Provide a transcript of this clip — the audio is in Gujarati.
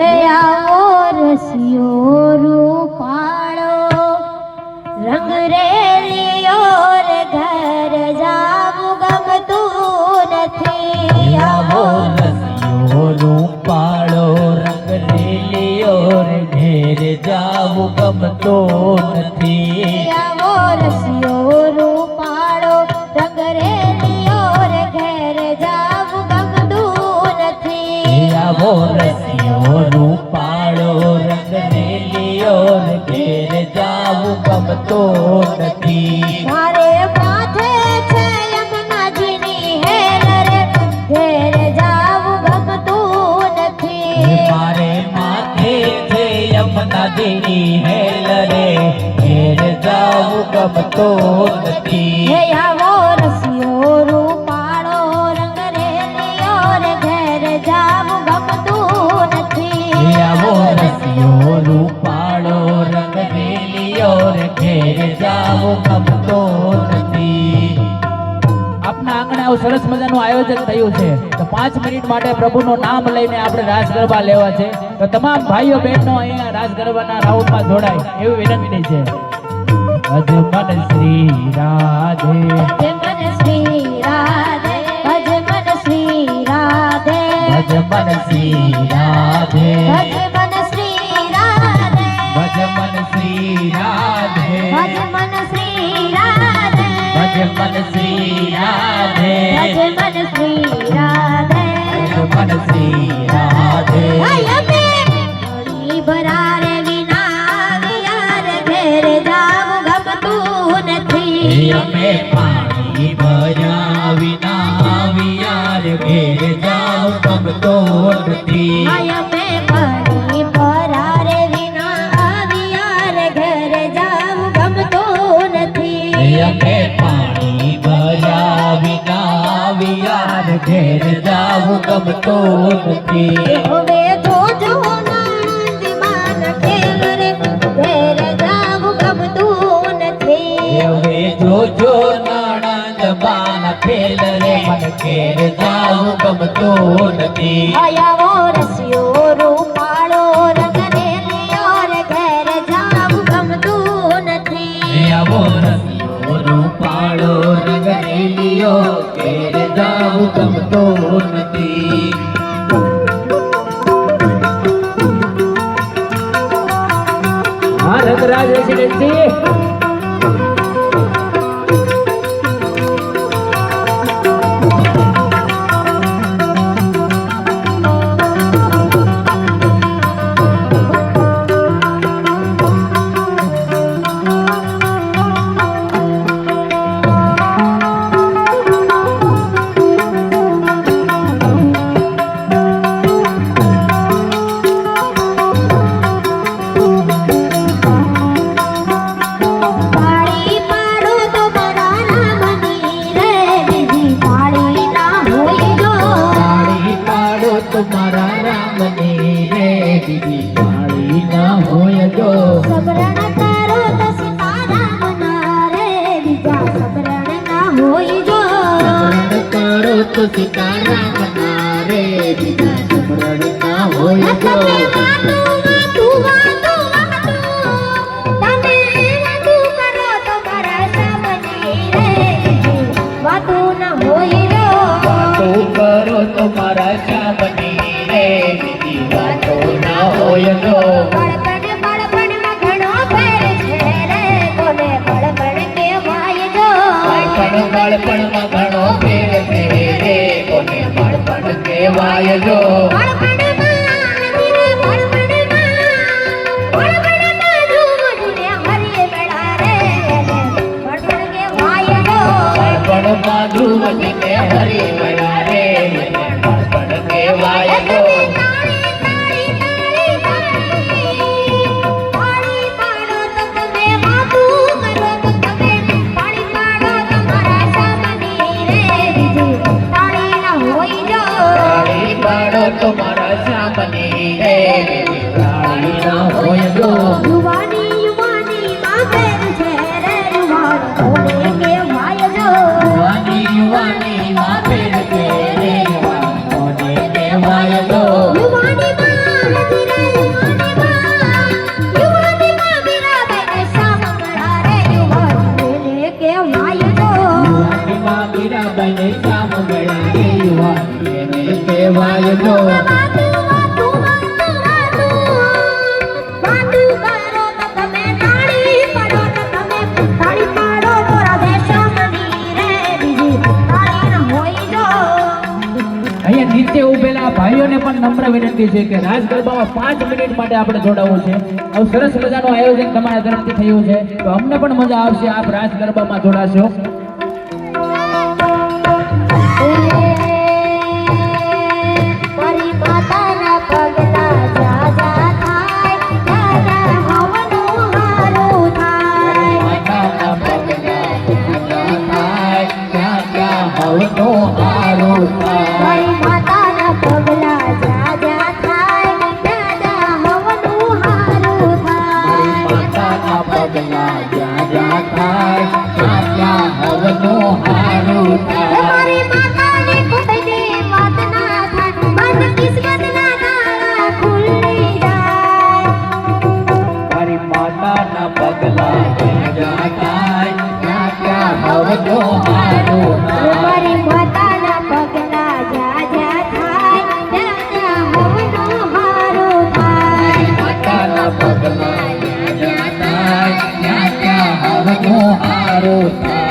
હે આવો રસિયો રૂપાળો રંગ રેલિયો રે ઘર જાવું ગમતું નથી આવો રસિયો રૂપાળો રંગ રેલિયો રે ઘેર જાવું ગમતો નથી આવો રસિયો રૂપાળો રંગ રેલિયો રે ઘર જાવું ગમતું નથી આવો રસિયો રૂપાળો રંગ રેલિયો રે ઘેર જાવું ગમતો નથી મારે માથે છે યમુનાજીની હેલ રે ઘેર જાવું ગમતું નથી મારે માથે છે યમુનાજીની હેલ રે ઘેર જાવું ગમતો નથી હે આવો રસિયો રૂપાળો રંગ રેલિયો રે ઘેર જાવું ગમતું નથી આવો રસિયો રૂપાળો રંગ રેલિયો રે ઘેર જાવું ગમતો નથી આપના આંગણે આવું સરસ મજાનું આયોજન થયું છે તો 5 મિનિટ માટે પ્રભુનું નામ લઈને આપણે રાસ ગરબા લેવા છે તો તમામ ભાઈઓ બહેનો અહીંયા રાસ ગરબાના રાઉન્ડમાં જોડાય એવી વિનંતી છે અજમન શ્રી રાધે ભજમન શ્રી રાધે ભજમન શ્રી રાધે ભજમન શ્રી રાધે ભજમન શ્રી રાધે ભજમન શ્રી રાધે ભજમન શ્રી રાધે ભજમન શ્રી રાધે ભજમન શ્રી રાધે ભજમન શ્રી રાધે અમે ઘડી ભરારે વિના વિયાર ઘેર જાવું ગમતું નથી અમે પાણી ભર્યા વિના વિયાર ઘેર જાવ ગમતો નથી અમે ઘડી ભરારે વિના વિયાર ઘેર જાવું ગમતું નથી અમે પાણી ભર્યા વિના વિયાર ઘેર જાવ ગમતો નથી હવે જોજો નાનંદમાન ખેલ રે ઘેર જાવું ગમતું નથી હવે જોજો નાણંદ બાન ખેલ રે મન ઘેર જાવ ગમતો નથી આવો રસિયો રૂપાળો રંગ રેલિયો રે ઘેર જાવું ગમતું નથી આવો રસિયો રૂપાળો રંગ રેલિયો ઘેર જાવ ગમતો નથી હા રંગરાજ રેસિડેન્સી પાળી પાડો તો મારા રામની રે બીજી પાળી ના હોય જો પાળી પાડો તમારા રામને રે બીજી પાળી ના હોય જો સબરણ કરો તો સીતારામ ના રે બીજા સબરણ ના હોય જો સ્મરણ કરો તો સીતારામ ના રે બીજા સ્મરણ ના હોય જો તમે વાતું વાતું તમે વાતું કરો તો મારા સામની રે બીજી વાતું ના હોય જો વાતો કરો તો મારા શ્યામની રે બીજી વાતો ના હોય જો બળપણમાં ઘણો ફેર છે રે કોને બળપણ કહેવાય જો બાળપણમાં ઘણો ફેર છે રે કોને બાળપણ કહેવાય જો બળપણમાં ધૂમને હરિયે બેડા રે બળપણ કહેવાય જો બાળપણમાં ધ્રુવજીને હરી ગયા રે બાળપણ કહેવાય જો પાળી પાડો તો તમે વાતું કરો તો તમે પાળી પાડો તમારા સામની રે બીજી પાળી ના હોય જો તાળી પાડો તો મારા શ્યામની રે બીજી તાળી ના હોય જો યુવાની યુવાની માં ફેર છે રે યુવાન કોને કહેવાય જો યુવાની યુવાની માં ફેર કહેવાય જો યુવાનીમાં મીરાબાઈને શ્યામ ગયા રે યુવાની એને કહેવાય જો વાતું વાતું વાતું વાતું કરો તો તમે તાળી પાડો તો તમે તાળી પાડો તો રાધે શ્યામની રે બીજી તાળી ન હોય જો અહીંયા નીચે ઉભેલા ભાઈઓને પણ નમ્ર વિનંતી છે કે રાસ ગરબામાં 5 મિનિટ માટે આપણે જોડાવવું છે. આવું સરસ મજાનું આયોજન તમારા તરફથી થયું છે તો અમને પણ મજા આવશે આપ રાસ ગરબામાં જોડાશો. તારી માતાના પગલા જા જા થાય દાદા હવનું હારું થાય માતાના પગલા જા થાય ત્યાં ત્યાં હવનો હારો થાય. તારી માતાના પગલા જા જા થાય દાદા હવનું હારું થાય માતાના પગલા જ્યાં જ્યાં થાય ત્યાં ત્યાં હવનો હારો થાય. મારી માતાને કોઈ દે વાત ના થાય બંધ કિસ્મતના તાળા ખુલી જાય તારી માતાના પગલા જ્યાં જ્યાં થાય ત્યાં ત્યાં હવનો હારો થાય. મારી માતાના પગલા જા જા થાય દાદા હવનું હારું થાય માતાના પગલા જ્યાં જ્યાં થાય ત્યાં ત્યાં હવનો હારો થાય.